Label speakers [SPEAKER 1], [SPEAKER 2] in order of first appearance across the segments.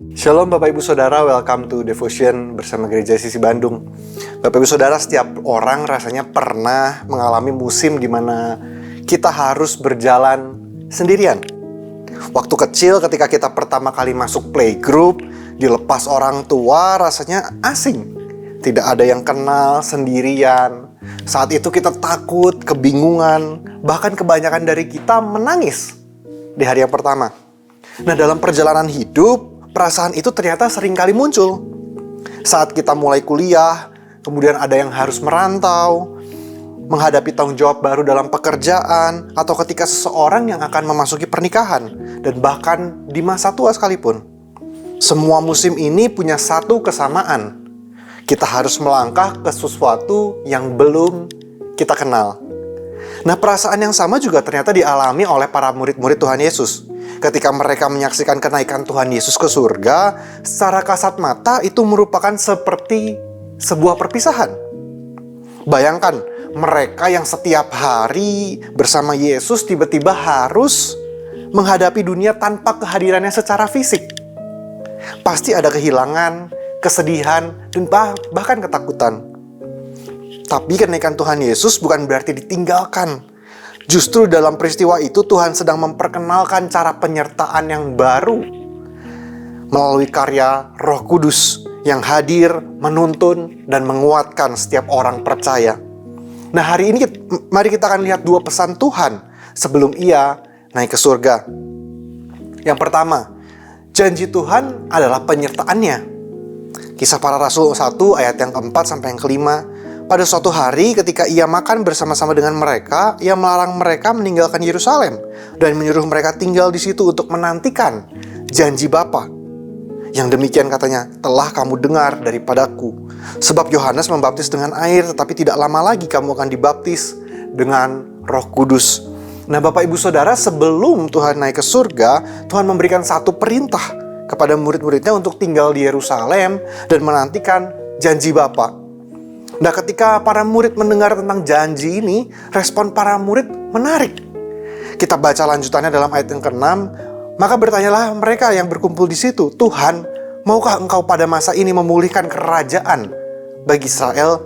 [SPEAKER 1] Shalom Bapak Ibu Saudara, welcome to Devotion bersama Gereja Sisi Bandung. Bapak Ibu Saudara, setiap orang rasanya pernah mengalami musim di mana kita harus berjalan sendirian. Waktu kecil ketika kita pertama kali masuk playgroup, dilepas orang tua rasanya asing. Tidak ada yang kenal, sendirian. Saat itu kita takut, kebingungan, bahkan kebanyakan dari kita menangis di hari yang pertama. Nah, dalam perjalanan hidup, perasaan itu ternyata sering kali muncul. Saat kita mulai kuliah, kemudian ada yang harus merantau, menghadapi tanggung jawab baru dalam pekerjaan, atau ketika seseorang yang akan memasuki pernikahan, dan bahkan di masa tua sekalipun. Semua musim ini punya satu kesamaan. Kita harus melangkah ke sesuatu yang belum kita kenal. Nah, perasaan yang sama juga ternyata dialami oleh para murid-murid Tuhan Yesus. Ketika mereka menyaksikan kenaikan Tuhan Yesus ke surga, secara kasat mata itu merupakan seperti sebuah perpisahan. Bayangkan, mereka yang setiap hari bersama Yesus tiba-tiba harus menghadapi dunia tanpa kehadirannya secara fisik. Pasti ada kehilangan, kesedihan, dan bahkan ketakutan. Tapi kenaikan Tuhan Yesus bukan berarti ditinggalkan. Justru dalam peristiwa itu Tuhan sedang memperkenalkan cara penyertaan yang baru melalui karya Roh Kudus yang hadir, menuntun, dan menguatkan setiap orang percaya. Nah, hari ini mari kita akan lihat dua pesan Tuhan sebelum Ia naik ke surga. Yang pertama, janji Tuhan adalah penyertaannya. Kisah Para Rasul 1 ayat yang keempat sampai yang kelima. Pada suatu hari ketika ia makan bersama-sama dengan mereka, ia melarang mereka meninggalkan Yerusalem dan menyuruh mereka tinggal di situ untuk menantikan janji Bapa. Yang demikian katanya, telah kamu dengar daripadaku. Sebab Yohanes membaptis dengan air, tetapi tidak lama lagi kamu akan dibaptis dengan Roh Kudus. Nah, Bapak Ibu Saudara, sebelum Tuhan naik ke surga, Tuhan memberikan satu perintah kepada murid-muridnya untuk tinggal di Yerusalem dan menantikan janji Bapa. Nah, ketika para murid mendengar tentang janji ini, respon para murid menarik. Kita baca lanjutannya dalam ayat yang ke-6. Maka bertanyalah mereka yang berkumpul di situ, Tuhan, maukah engkau pada masa ini memulihkan kerajaan bagi Israel?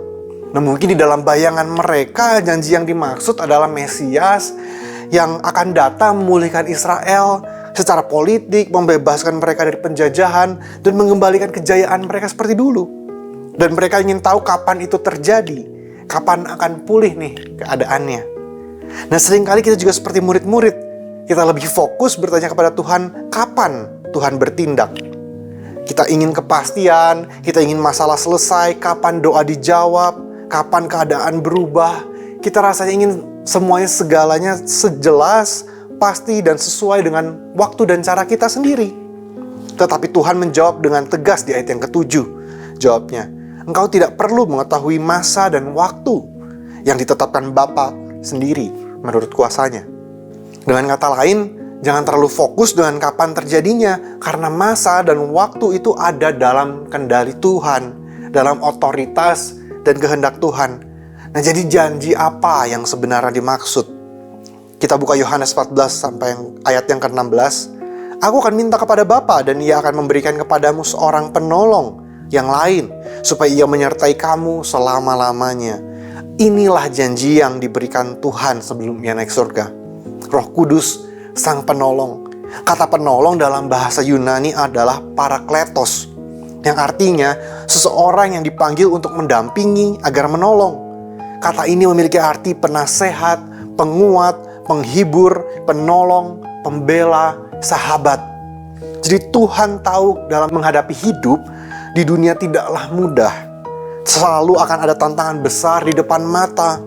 [SPEAKER 1] Nah, mungkin di dalam bayangan mereka, janji yang dimaksud adalah Mesias yang akan datang memulihkan Israel secara politik, membebaskan mereka dari penjajahan, dan mengembalikan kejayaan mereka seperti dulu. Dan mereka ingin tahu kapan itu terjadi, kapan akan pulih nih keadaannya. Nah, seringkali kita juga seperti murid-murid, kita lebih fokus bertanya kepada Tuhan, kapan Tuhan bertindak. Kita ingin kepastian, kita ingin masalah selesai, kapan doa dijawab, kapan keadaan berubah. Kita rasanya ingin semuanya segalanya sejelas, pasti dan sesuai dengan waktu dan cara kita sendiri. Tetapi Tuhan menjawab dengan tegas di ayat yang ke-7. Jawabnya, engkau tidak perlu mengetahui masa dan waktu yang ditetapkan Bapa sendiri menurut kuasanya. Dengan kata lain, jangan terlalu fokus dengan kapan terjadinya, karena masa dan waktu itu ada dalam kendali Tuhan, dalam otoritas dan kehendak Tuhan. Nah, jadi janji apa yang sebenarnya dimaksud? Kita buka Yohanes 14 sampai ayat yang ke-16. Aku akan minta kepada Bapa dan Ia akan memberikan kepadamu seorang penolong yang lain, supaya ia menyertai kamu selama-lamanya. Inilah janji yang diberikan Tuhan sebelum ia naik surga. Roh Kudus, Sang Penolong. Kata penolong dalam bahasa Yunani adalah parakletos, yang artinya seseorang yang dipanggil untuk mendampingi agar menolong. Kata ini memiliki arti penasehat, penguat, penghibur, penolong, pembela, sahabat. Jadi Tuhan tahu dalam menghadapi hidup di dunia tidaklah mudah. Selalu akan ada tantangan besar di depan mata.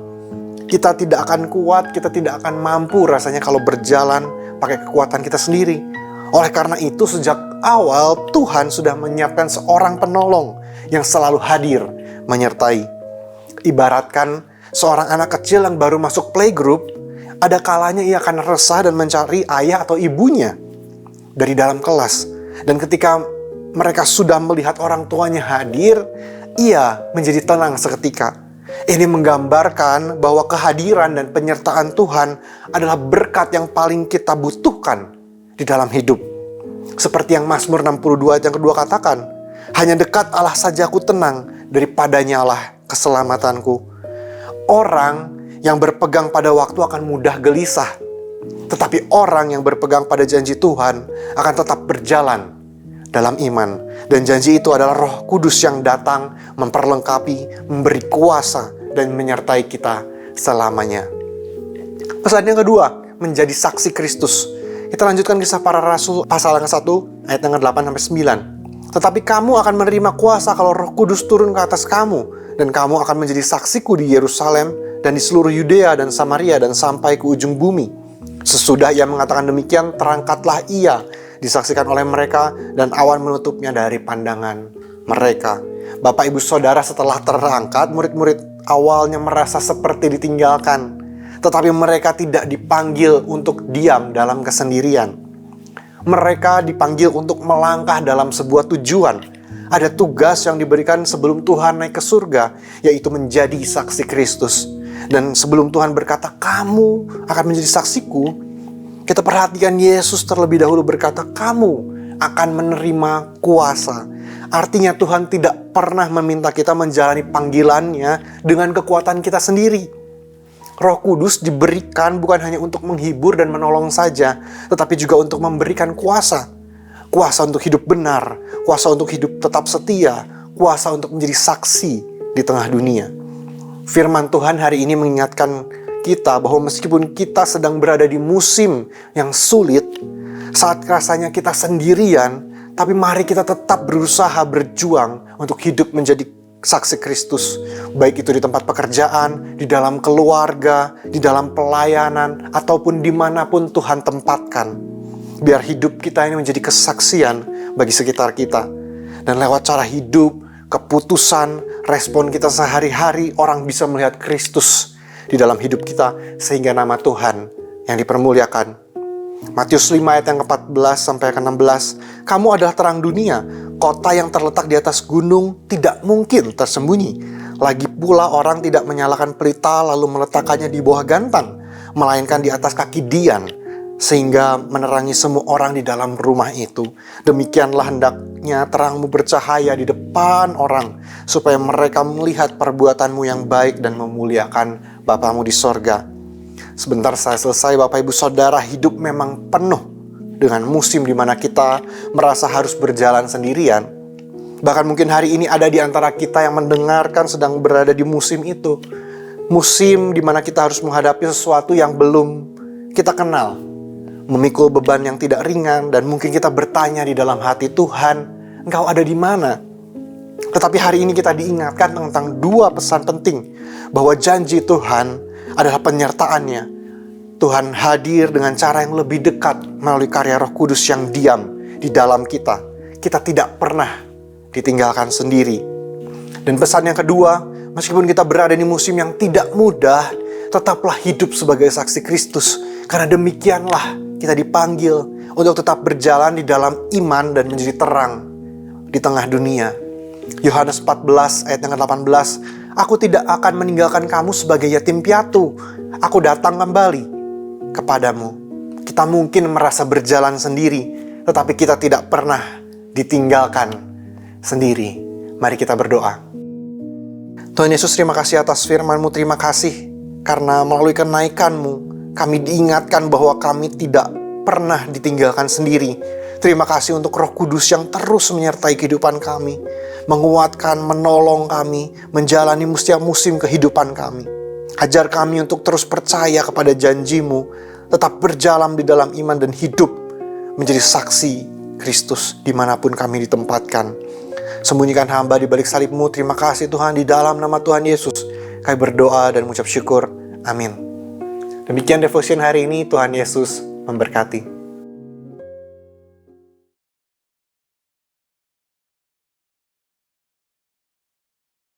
[SPEAKER 1] Kita tidak akan kuat, kita tidak akan mampu rasanya kalau berjalan pakai kekuatan kita sendiri. Oleh karena itu, sejak awal Tuhan sudah menyiapkan seorang penolong yang selalu hadir menyertai. Ibaratkan seorang anak kecil yang baru masuk playgroup, ada kalanya ia akan resah dan mencari ayah atau ibunya dari dalam kelas. Dan ketika mereka sudah melihat orang tuanya hadir, ia menjadi tenang seketika. Ini menggambarkan bahwa kehadiran dan penyertaan Tuhan adalah berkat yang paling kita butuhkan di dalam hidup. Seperti yang Mazmur 62 ayat yang kedua katakan, hanya dekat Allah saja aku tenang, daripadanya Allah keselamatanku. Orang yang berpegang pada waktu akan mudah gelisah, tetapi orang yang berpegang pada janji Tuhan akan tetap berjalan dalam iman. Dan janji itu adalah Roh Kudus yang datang memperlengkapi, memberi kuasa, dan menyertai kita selamanya. Pesan yang kedua, menjadi saksi Kristus. Kita lanjutkan Kisah Para Rasul pasal yang ke-1 ayat yang ke-8 sampai 9. Tetapi kamu akan menerima kuasa kalau Roh Kudus turun ke atas kamu, dan kamu akan menjadi saksiku di Yerusalem dan di seluruh Yudea dan Samaria dan sampai ke ujung bumi. Sesudah ia mengatakan demikian, terangkatlah ia, disaksikan oleh mereka, dan awan menutupnya dari pandangan mereka. Bapak ibu saudara, setelah terangkat, murid-murid awalnya merasa seperti ditinggalkan. Tetapi mereka tidak dipanggil untuk diam dalam kesendirian. Mereka dipanggil untuk melangkah dalam sebuah tujuan. Ada tugas yang diberikan sebelum Tuhan naik ke surga, yaitu menjadi saksi Kristus. Dan sebelum Tuhan berkata, kamu akan menjadi saksiku, kita perhatikan Yesus terlebih dahulu berkata, kamu akan menerima kuasa. Artinya Tuhan tidak pernah meminta kita menjalani panggilannya dengan kekuatan kita sendiri. Roh Kudus diberikan bukan hanya untuk menghibur dan menolong saja, tetapi juga untuk memberikan kuasa. Kuasa untuk hidup benar, kuasa untuk hidup tetap setia, kuasa untuk menjadi saksi di tengah dunia. Firman Tuhan hari ini mengingatkan kita bahwa meskipun kita sedang berada di musim yang sulit, saat rasanya kita sendirian, tapi mari kita tetap berusaha berjuang untuk hidup menjadi saksi Kristus, baik itu di tempat pekerjaan, di dalam keluarga, di dalam pelayanan, ataupun dimanapun Tuhan tempatkan. Biar hidup kita ini menjadi kesaksian bagi sekitar kita. Dan lewat cara hidup, keputusan, respon kita sehari-hari, orang bisa melihat Kristus di dalam hidup kita, sehingga nama Tuhan yang dipermuliakan. Matius 5 ayat yang ke-14 sampai ke-16, kamu adalah terang dunia. Kota yang terletak di atas gunung tidak mungkin tersembunyi. Lagi pula orang tidak menyalakan pelita lalu meletakkannya di bawah gantang, melainkan di atas kaki dian, sehingga menerangi semua orang di dalam rumah itu. Demikianlah hendaknya terangmu bercahaya di depan orang, supaya mereka melihat perbuatanmu yang baik dan memuliakan Bapamu di sorga. Sebentar saya selesai, Bapak Ibu Saudara, hidup memang penuh dengan musim di mana kita merasa harus berjalan sendirian. Bahkan mungkin hari ini ada di antara kita yang mendengarkan sedang berada di musim itu. Musim di mana kita harus menghadapi sesuatu yang belum kita kenal. Memikul beban yang tidak ringan, dan mungkin kita bertanya di dalam hati, Tuhan, Engkau ada di mana? Tetapi hari ini kita diingatkan tentang dua pesan penting, bahwa janji Tuhan adalah penyertaannya. Tuhan hadir dengan cara yang lebih dekat melalui karya Roh Kudus yang diam di dalam kita. Kita tidak pernah ditinggalkan sendiri. Dan pesan yang kedua, meskipun kita berada di musim yang tidak mudah, tetaplah hidup sebagai saksi Kristus. Karena demikianlah kita dipanggil untuk tetap berjalan di dalam iman dan menjadi terang di tengah dunia. Yohanes 14 ayat yang ke-18, aku tidak akan meninggalkan kamu sebagai yatim piatu. Aku datang kembali kepadamu. Kita mungkin merasa berjalan sendiri, tetapi kita tidak pernah ditinggalkan sendiri. Mari kita berdoa. Tuhan Yesus, terima kasih atas firman-Mu. Terima kasih karena melalui kenaikan-Mu kami diingatkan bahwa kami tidak pernah ditinggalkan sendiri. Terima kasih untuk Roh Kudus yang terus menyertai kehidupan kami, menguatkan, menolong kami, menjalani setiap musim kehidupan kami. Ajar kami untuk terus percaya kepada janji-Mu, tetap berjalan di dalam iman dan hidup menjadi saksi Kristus dimanapun kami ditempatkan. Sembunyikan hamba di balik salib-Mu. Terima kasih Tuhan, di dalam nama Tuhan Yesus kami berdoa dan mengucap syukur. Amin. Demikian devotion hari ini. Tuhan Yesus memberkati.